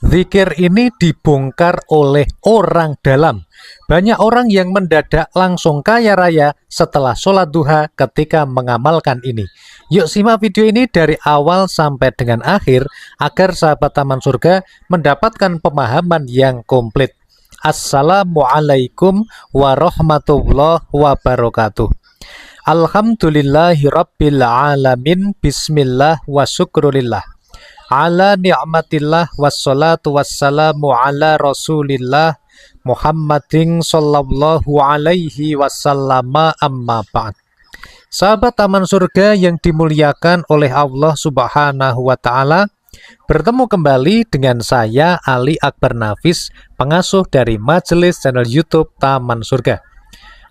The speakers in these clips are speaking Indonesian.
Zikir ini dibongkar oleh orang dalam. Banyak orang yang mendadak langsung kaya raya setelah sholat duha ketika mengamalkan ini. Yuk simak video ini dari awal sampai dengan akhir agar sahabat Taman Surga mendapatkan pemahaman yang komplit. Assalamualaikum warahmatullahi wabarakatuh. Alhamdulillahirabbil alamin. Bismillah wa syukrulillah. Ala ni'matillah wassalatu wassalamu ala rasulillah Muhammadin sallallahu alaihi wasallama amma ba'd. Sahabat Taman Surga yang dimuliakan oleh Allah subhanahu wa ta'ala, bertemu kembali dengan saya Ali Akbar Nafis, pengasuh dari majelis channel YouTube Taman Surga.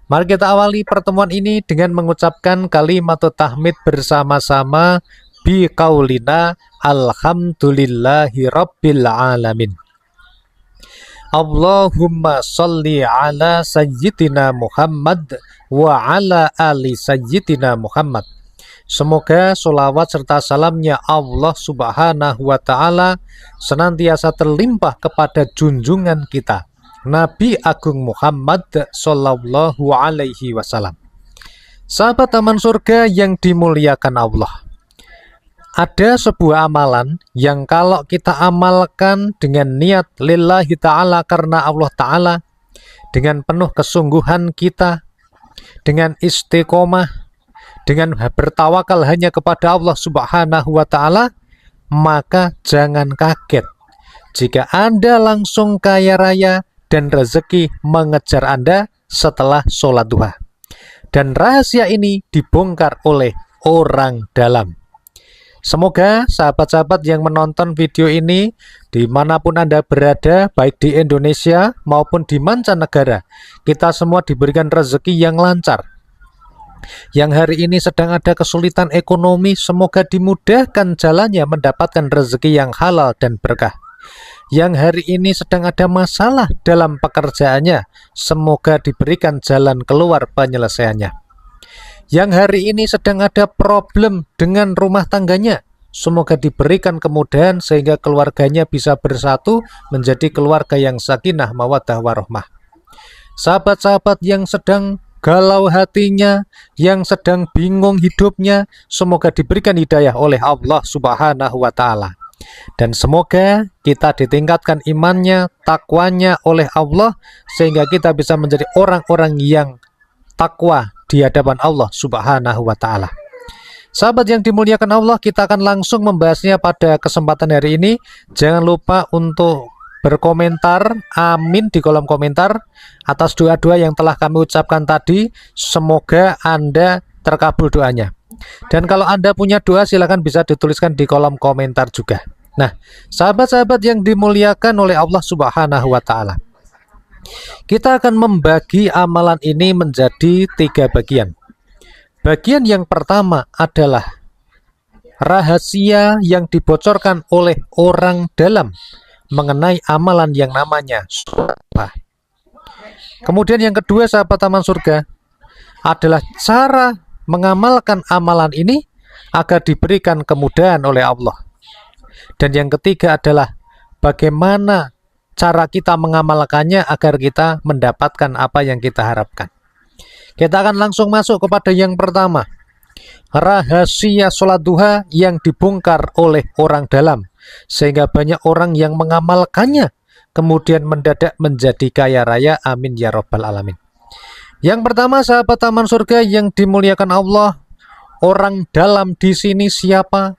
Mari kita awali pertemuan ini dengan mengucapkan kalimat tahmid bersama-sama bi qaulina alhamdulillahi rabbil alamin. Allahumma sholli ala sayyidina Muhammad wa ala ali sayyidina Muhammad. Semoga sholawat serta salamnya Allah subhanahu wa ta'ala senantiasa terlimpah kepada junjungan kita Nabi Agung Muhammad sallallahu alaihi wasallam. Sahabat Taman Surga yang dimuliakan Allah, ada sebuah amalan yang kalau kita amalkan dengan niat lillahi ta'ala, karena Allah ta'ala, dengan penuh kesungguhan kita, dengan istiqomah, dengan bertawakal hanya kepada Allah subhanahu wa ta'ala, maka jangan kaget jika Anda langsung kaya raya dan rezeki mengejar Anda setelah sholat duha. Dan rahasia ini dibongkar oleh orang dalam. Semoga sahabat-sahabat yang menonton video ini dimanapun Anda berada, baik di Indonesia maupun di mancanegara, kita semua diberikan rezeki yang lancar. Yang hari ini sedang ada kesulitan ekonomi, semoga dimudahkan jalannya mendapatkan rezeki yang halal dan berkah. Yang hari ini sedang ada masalah dalam pekerjaannya, semoga diberikan jalan keluar penyelesaiannya. Yang hari ini sedang ada problem dengan rumah tangganya, semoga diberikan kemudahan sehingga keluarganya bisa bersatu menjadi keluarga yang sakinah mawaddah warahmah. Sahabat-sahabat yang sedang galau hatinya, yang sedang bingung hidupnya, semoga diberikan hidayah oleh Allah subhanahu wa ta'ala. Dan semoga kita ditingkatkan imannya, takwanya oleh Allah, sehingga kita bisa menjadi orang-orang yang takwa di hadapan Allah subhanahu wa ta'ala. Sahabat yang dimuliakan Allah, kita akan langsung membahasnya pada kesempatan hari ini. Jangan lupa untuk berkomentar amin di kolom komentar atas doa-doa yang telah kami ucapkan tadi. Semoga Anda terkabul doanya. Dan kalau Anda punya doa, silakan bisa dituliskan di kolom komentar juga. Nah, sahabat-sahabat yang dimuliakan oleh Allah subhanahu wa ta'ala, kita akan membagi amalan ini menjadi 3 bagian. Bagian yang pertama adalah rahasia yang dibocorkan oleh orang dalam mengenai amalan yang namanya sholat duha. Kemudian yang kedua, sahabat Taman Surga, adalah cara mengamalkan amalan ini agar diberikan kemudahan oleh Allah. Dan yang ketiga adalah bagaimana cara kita mengamalkannya agar kita mendapatkan apa yang kita harapkan. Kita akan langsung masuk kepada yang pertama, rahasia sholat duha yang dibongkar oleh orang dalam, sehingga banyak orang yang mengamalkannya kemudian mendadak menjadi kaya raya. Amin ya rabbal alamin. Yang pertama, sahabat Taman Surga yang dimuliakan Allah, orang dalam di sini siapa?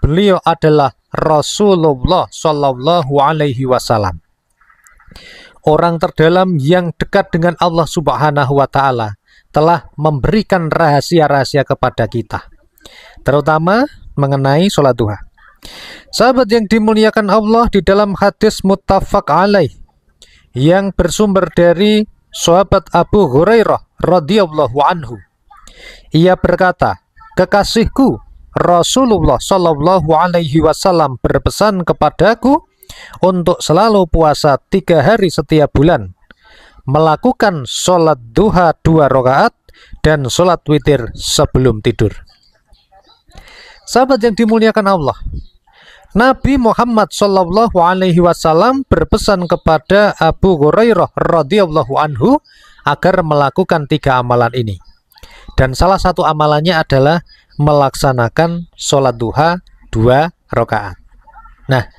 Beliau adalah Rasulullah Shallallahu alaihi wasallam. Orang terdalam yang dekat dengan Allah subhanahu wa ta'ala telah memberikan rahasia-rahasia kepada kita, terutama mengenai sholat duha. Sahabat yang dimuliakan Allah, di dalam hadis muttafaq alaih yang bersumber dari sahabat Abu Hurairah radhiyallahu anhu, ia berkata, kekasihku Rasulullah Shallallahu alaihi wasallam berpesan kepadaku untuk selalu puasa 3 hari setiap bulan, melakukan sholat duha 2 rakaat, dan sholat witir sebelum tidur. Sahabat yang dimuliakan Allah, Nabi Muhammad Shallallahu Alaihi Wasallam berpesan kepada Abu Hurairah radhiyallahu anhu agar melakukan 3 amalan ini. Dan salah satu amalannya adalah melaksanakan sholat duha 2 rakaat. Nah,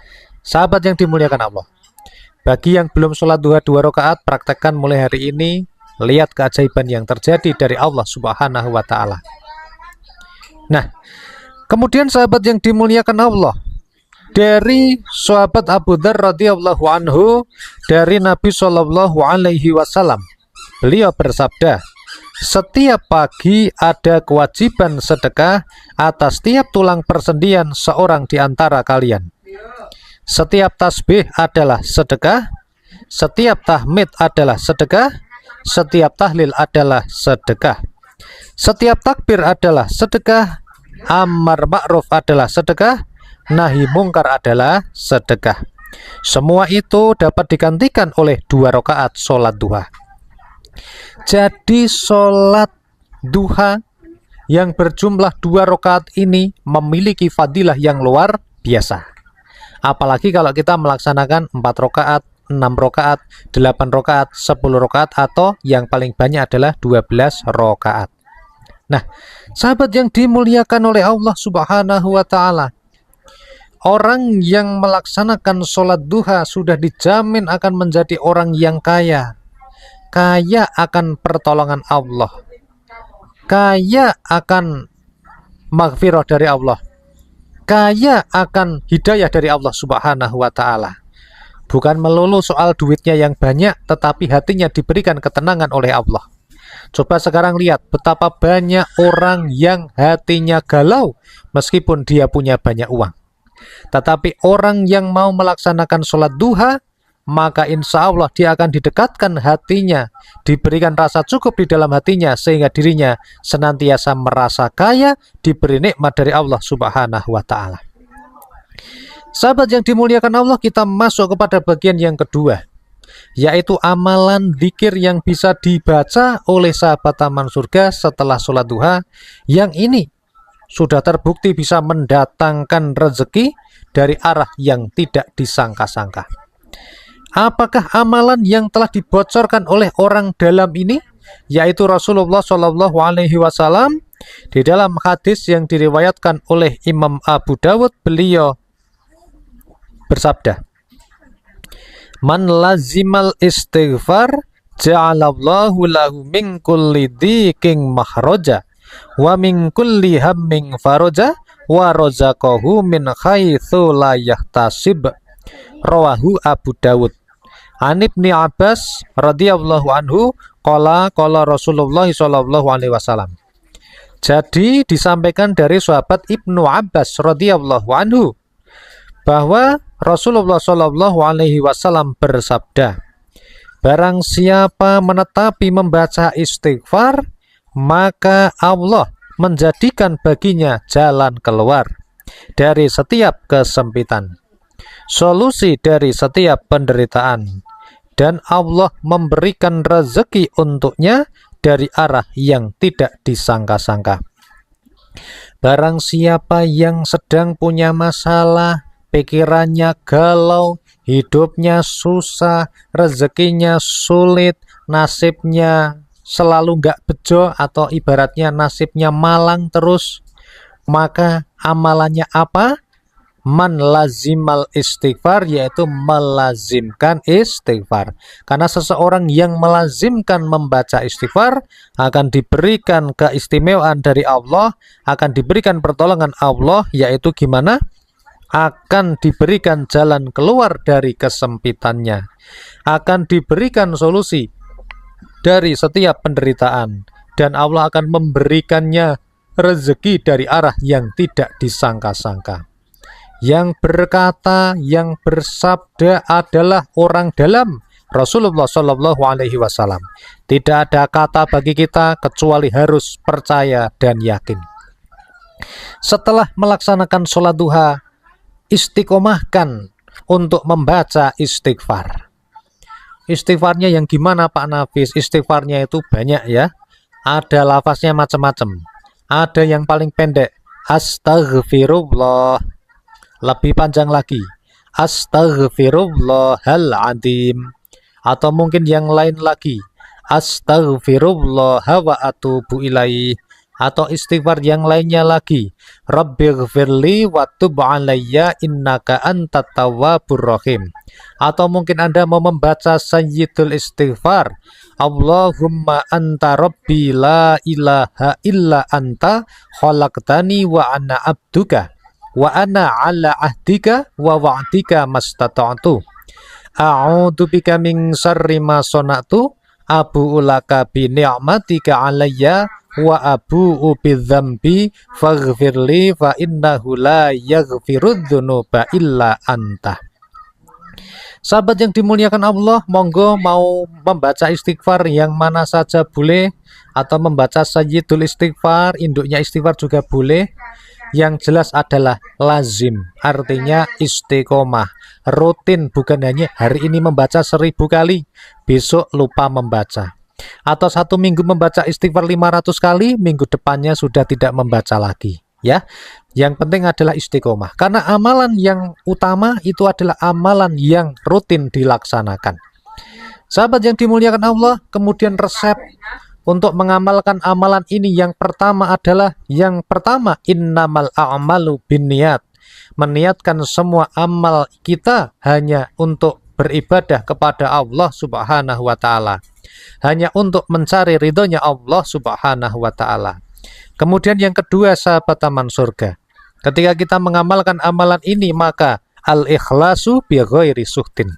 sahabat yang dimuliakan Allah, bagi yang belum sholat duha 2 rakaat, praktekkan mulai hari ini. Lihat keajaiban yang terjadi dari Allah Subhanahu wa Ta'ala. Nah, kemudian sahabat yang dimuliakan Allah, dari sahabat Abu Dzar radhiyallahu anhu, dari Nabi Shallallahu Alaihi Wasallam, beliau bersabda, setiap pagi ada kewajiban sedekah atas tiap tulang persendian seorang di antara kalian. Setiap tasbih adalah sedekah, setiap tahmid adalah sedekah, setiap tahlil adalah sedekah, setiap takbir adalah sedekah, amar ma'ruf adalah sedekah, nahi mungkar adalah sedekah. Semua itu dapat digantikan oleh 2 rakaat sholat duha. Jadi sholat duha yang berjumlah 2 rakaat ini memiliki fadilah yang luar biasa. Apalagi kalau kita melaksanakan 4 rakaat, 6 rakaat, 8 rakaat, 10 rakaat, atau yang paling banyak adalah 12 rakaat. Nah, sahabat yang dimuliakan oleh Allah Subhanahu wa Ta'ala, orang yang melaksanakan sholat duha sudah dijamin akan menjadi orang yang kaya. Kaya akan pertolongan Allah, kaya akan maghfirah dari Allah, kaya akan hidayah dari Allah Subhanahu wa Ta'ala. Bukan melulu soal duitnya yang banyak, tetapi hatinya diberikan ketenangan oleh Allah. Coba sekarang lihat betapa banyak orang yang hatinya galau meskipun dia punya banyak uang. Tetapi orang yang mau melaksanakan sholat duha, maka insya Allah dia akan didekatkan hatinya, diberikan rasa cukup di dalam hatinya, sehingga dirinya senantiasa merasa kaya, diberi nikmat dari Allah Subhanahu wa Ta'ala. Sahabat yang dimuliakan Allah, kita masuk kepada bagian yang kedua, yaitu amalan zikir yang bisa dibaca oleh sahabat taman surga setelah sholat duha. Yang ini sudah terbukti bisa mendatangkan rezeki dari arah yang tidak disangka-sangka. Apakah amalan yang telah dibocorkan oleh orang dalam ini? Yaitu Rasulullah Shallallahu Alaihi Wasallam di dalam hadis yang diriwayatkan oleh Imam Abu Dawud, beliau bersabda, man lazimal istighfar ja'alallahu lahu min kulli dhiqin mahroja wa min kulli hammin faroja wa rozaqahu min haitsu la yahtasib. Rawahu Abu Dawud. An Ibni Abbas radhiyallahu anhu qala Rasulullah sallallahu alaihi wasallam. Jadi disampaikan dari sahabat Ibnu Abbas radhiyallahu anhu bahwa Rasulullah Shallallahu Alaihi Wasallam bersabda, barang siapa menetapi membaca istighfar, maka Allah menjadikan baginya jalan keluar dari setiap kesempitan, solusi dari setiap penderitaan, dan Allah memberikan rezeki untuknya dari arah yang tidak disangka-sangka. Barang siapa yang sedang punya masalah, pikirannya galau, hidupnya susah, rezekinya sulit, nasibnya selalu nggak bejo, atau ibaratnya nasibnya malang terus, maka amalannya apa? Man lazimal istighfar, yaitu melazimkan istighfar. Karena seseorang yang melazimkan membaca istighfar akan diberikan keistimewaan dari Allah, akan diberikan pertolongan Allah, yaitu gimana? Akan diberikan jalan keluar dari kesempitannya, akan diberikan solusi dari setiap penderitaan, dan Allah akan memberikannya rezeki dari arah yang tidak disangka-sangka. Yang berkata, yang bersabda adalah orang dalam, Rasulullah Shallallahu Alaihi Wasallam. Tidak ada kata bagi kita kecuali harus percaya dan yakin. Setelah melaksanakan sholat duha, istiqomahkan untuk membaca istighfar. Istighfarnya yang gimana Pak Nafis? Istighfarnya itu banyak ya. Ada lafaznya macam-macam. Ada yang paling pendek, astaghfirullah. lebih panjang lagi, astaghfirullahaladzim. Atau mungkin yang lain lagi, astaghfirullah wa atubu ilaih. Atau istighfar yang lainnya lagi, rabbighfirli wa tub alayya innaka antat tawwabur rahim. Atau mungkin Anda mau membaca sayyidul istighfar, Allahumma anta rabbi la ilaha illa anta khalaqtani wa ana abduka wa ana ala ahdika wa wa'dika mastata'tu a'udzu bika min syarri ma sana'tu abu'u laka bi ni'matika alayya wa abu'u bidzambi faghfirli fa innahu la yaghfirudz dzunuba illa anta. Sahabat yang dimuliakan Allah, monggo mau membaca istighfar yang mana saja boleh, atau membaca sayyidul istighfar, induknya istighfar juga boleh. Yang jelas adalah lazim, artinya istiqomah, rutin, bukan hanya hari ini membaca 1000 kali, besok lupa membaca. Atau 1 minggu membaca istighfar 500 kali, minggu depannya sudah tidak membaca lagi. Ya, yang penting adalah istiqomah. Karena amalan yang utama itu adalah amalan yang rutin dilaksanakan. Sahabat yang dimuliakan Allah, kemudian resep untuk mengamalkan amalan ini yang pertama adalah innamal a'malu binniyat. Meniatkan semua amal kita hanya untuk beribadah kepada Allah Subhanahu wa taala. Hanya untuk mencari ridhonya Allah Subhanahu wa taala. Kemudian yang kedua, sahabat taman surga, ketika kita mengamalkan amalan ini, maka al-ikhlasu bi ghairi suhtin.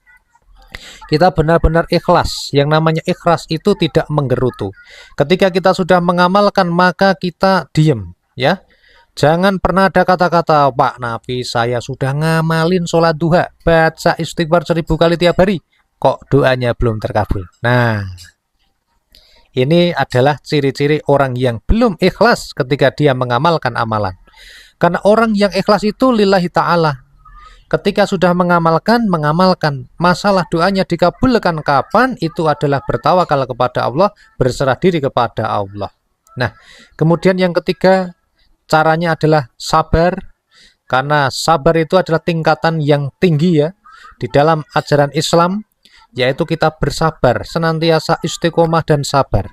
Kita benar-benar ikhlas. Yang namanya ikhlas itu tidak menggerutu. Ketika kita sudah mengamalkan, maka kita diem, ya. Jangan pernah ada kata-kata, Pak Nafi, saya sudah ngamalin sholat duha, baca istighfar 1000 kali tiap hari, kok doanya belum terkabul. Nah, ini adalah ciri-ciri orang yang belum ikhlas ketika dia mengamalkan amalan. Karena orang yang ikhlas itu lillahi ta'ala. Ketika sudah mengamalkan, masalah doanya dikabulkan kapan, itu adalah bertawakal kepada Allah, berserah diri kepada Allah. Nah, kemudian yang ketiga, caranya adalah sabar. Karena sabar itu adalah tingkatan yang tinggi ya di dalam ajaran Islam, yaitu kita bersabar, senantiasa istiqomah dan sabar.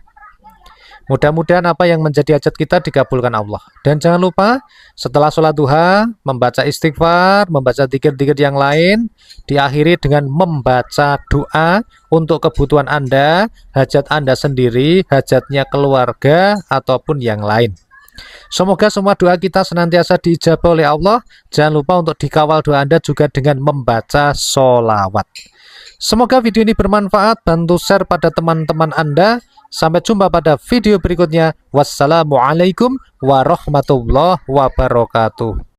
Mudah-mudahan apa yang menjadi hajat kita dikabulkan Allah. Dan jangan lupa setelah sholat duha, membaca istighfar, membaca dzikir-dzikir yang lain, diakhiri dengan membaca doa untuk kebutuhan Anda, hajat Anda sendiri, hajatnya keluarga, ataupun yang lain. Semoga semua doa kita senantiasa diijabah oleh Allah. Jangan lupa untuk dikawal doa Anda juga dengan membaca sholawat. Semoga video ini bermanfaat, bantu share pada teman-teman Anda. Sampai jumpa pada video berikutnya. Wassalamualaikum warahmatullahi wabarakatuh.